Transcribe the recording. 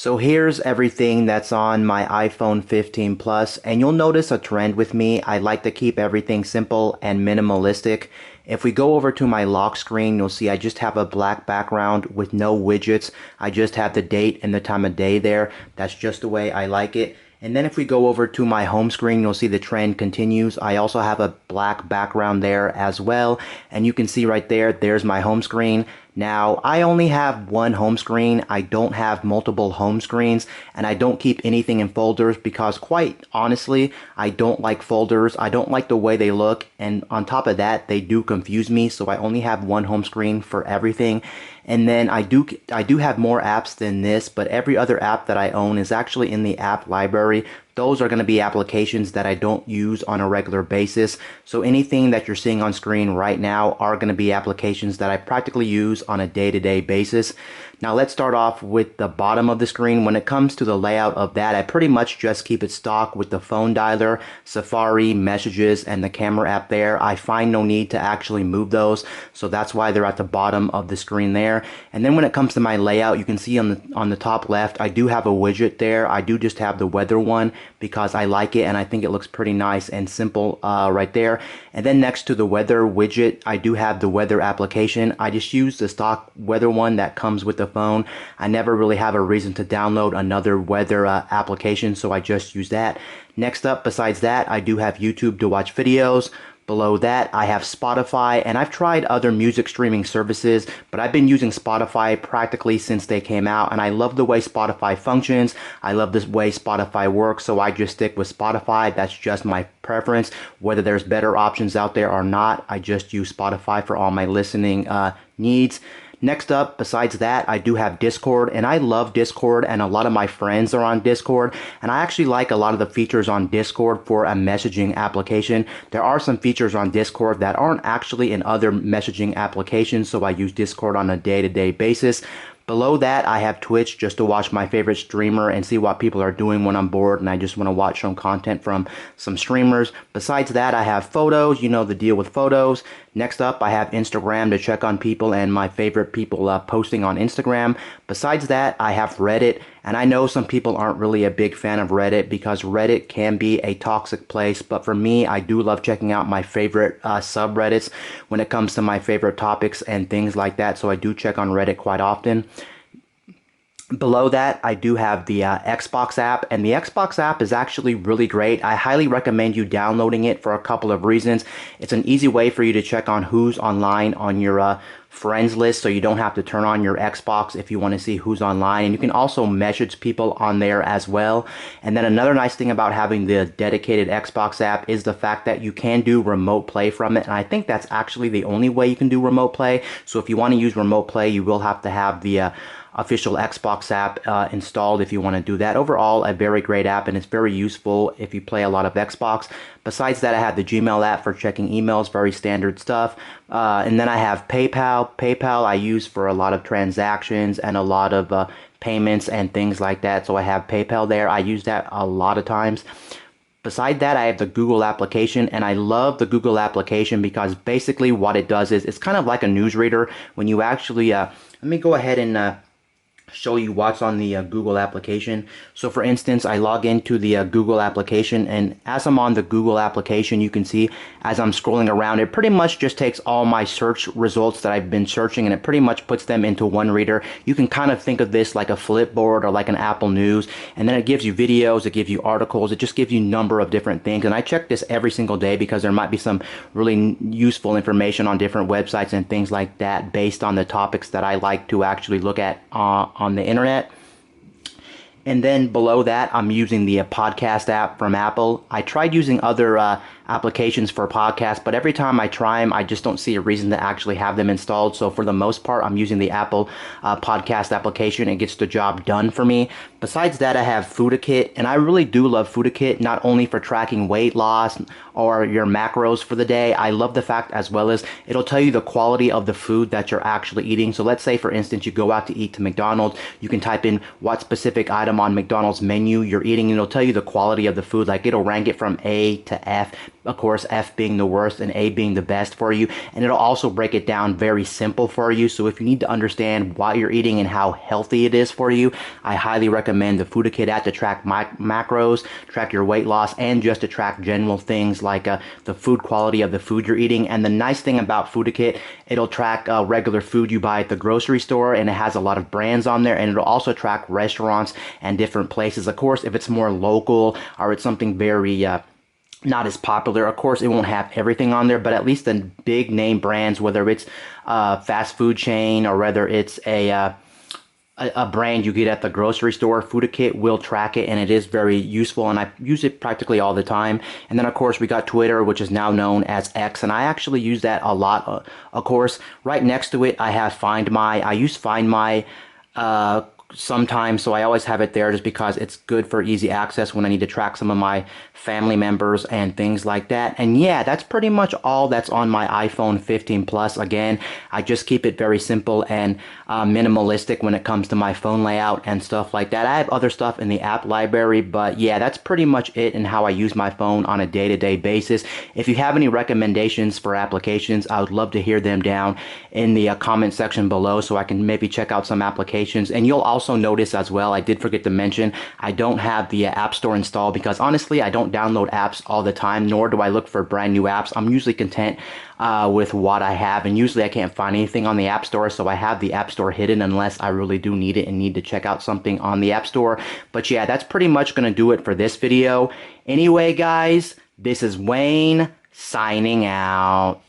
So here's everything that's on my iPhone 15 Plus, and you'll notice a trend with me. I like to keep everything simple and minimalistic. If we go over to my lock screen, you'll see I just have a black background with no widgets. I just have the date and the time of day there. That's just the way I like it. And then if we go over to my home screen, you'll see the trend continues. I also have a black background there as well. And you can see right there, there's my home screen. Now, I only have one home screen. I don't have multiple home screens, and I don't keep anything in folders because, quite honestly, I don't like folders. I don't like the way they look, and on top of that, they do confuse me, so I only have one home screen for everything. And then I do have more apps than this, but every other app that I own is actually in the app library. Those are going to be applications that I don't use on a regular basis. So anything that you're seeing on screen right now are going to be applications that I practically use on a day-to-day basis. Now let's start off with the bottom of the screen. When it comes to the layout of that, I pretty much just keep it stock with the phone dialer, Safari, messages, and the camera app there. I find no need to actually move those, so that's why they're at the bottom of the screen there. And then when it comes to my layout, you can see on the top left, I do have a widget there. I do just have the weather one because I like it and I think it looks pretty nice and simple right there. And then next to the weather widget, I do have the weather application. I just use the stock weather one that comes with the phone. I never really have a reason to download another weather application, so I just use that. Next up, besides that, I do have YouTube to watch videos. Below that, I have Spotify, and I've tried other music streaming services, but I've been using Spotify practically since they came out, and I love the way Spotify functions. I love the way Spotify works, so I just stick with Spotify. That's just my preference. Whether there's better options out there or not, I just use Spotify for all my listening needs. Next up, besides that, I do have Discord, and I love Discord, and a lot of my friends are on Discord, and I actually like a lot of the features on Discord for a messaging application. There are some features on Discord that aren't actually in other messaging applications, so I use Discord on a day-to-day basis. Below that, I have Twitch just to watch my favorite streamer and see what people are doing when I'm bored and I just want to watch some content from some streamers. Besides that, I have photos, you know the deal with photos. Next up, I have Instagram to check on people and my favorite people posting on Instagram. Besides that, I have Reddit, and I know some people aren't really a big fan of Reddit because Reddit can be a toxic place, but for me, I do love checking out my favorite subreddits when it comes to my favorite topics and things like that, so I do check on Reddit quite often. Below that, I do have the Xbox app, and the Xbox app is actually really great. I highly recommend you downloading it for a couple of reasons. It's an easy way for you to check on who's online on your friends list, so you don't have to turn on your Xbox if you want to see who's online, and you can also message people on there as well. And then another nice thing about having the dedicated Xbox app is the fact that you can do remote play from it, and I think that's actually the only way you can do remote play. So if you want to use remote play, you will have to have the official Xbox app installed if you want to do that. Overall, a very great app, and it's very useful if you play a lot of Xbox. Besides that, I have the Gmail app for checking emails, very standard stuff. And then I have PayPal. PayPal I use for a lot of transactions and a lot of payments and things like that. So I have PayPal there. I use that a lot of times. Beside that, I have the Google application, and I love the Google application because basically what it does is it's kind of like a newsreader. When you actually, let me go ahead and show you what's on the Google application. So for instance, I log into the Google application, and as I'm on the Google application, you can see as I'm scrolling around, it pretty much just takes all my search results that I've been searching, and it pretty much puts them into one reader. You can kind of think of this like a Flipboard or like an Apple News, and then it gives you videos, it gives you articles, it just gives you a number of different things. And I check this every single day because there might be some really useful information on different websites and things like that based on the topics that I like to actually look at on the internet. And then below that, I'm using the podcast app from Apple. I tried using other applications for podcasts, but every time I try them, I just don't see a reason to actually have them installed. So for the most part, I'm using the Apple podcast application. It gets the job done for me. Besides that, I have Foodakit, and I really do love Foodakit, not only for tracking weight loss or your macros for the day. I love the fact as well as it'll tell you the quality of the food that you're actually eating. So let's say, for instance, you go out to eat to McDonald's, you can type in what specific item item on McDonald's menu you're eating, and it'll tell you the quality of the food. Like it'll rank it from A to F, of course F being the worst and A being the best for you. And it'll also break it down very simple for you. So if you need to understand what you're eating and how healthy it is for you, I highly recommend the Food Kit app to track macros, track your weight loss, and just to track general things like the food quality of the food you're eating. And the nice thing about Food Kit, it'll track regular food you buy at the grocery store, and it has a lot of brands on there, and it'll also track restaurants and different places. Of course, if it's more local or it's something very not as popular, of course it won't have everything on there, but at least the big name brands, whether it's a fast food chain or whether it's a brand you get at the grocery store, Food Kit will track it, and it is very useful, and I use it practically all the time. And then of course we got Twitter, which is now known as X, and I actually use that a lot. Of course, right next to it I have Find My. I use Find My sometimes, so I always have it there just because it's good for easy access when I need to track some of my family members and things like that. And yeah, that's pretty much all that's on my iPhone 15 Plus. Again, I just keep it very simple and minimalistic when it comes to my phone layout and stuff like that. I have other stuff in the app library, but yeah, that's pretty much it and how I use my phone on a day-to-day basis. If you have any recommendations for applications, I would love to hear them down in the comment section below so I can maybe check out some applications. And you'll also notice as well, I did forget to mention, I don't have the App Store installed because honestly, I don't download apps all the time, nor do I look for brand new apps. I'm usually content with what I have, and usually I can't find anything on the App Store, so I have the App Store hidden unless I really do need it and need to check out something on the App Store. But yeah, that's pretty much going to do it for this video. Anyway, guys, this is Wayne signing out.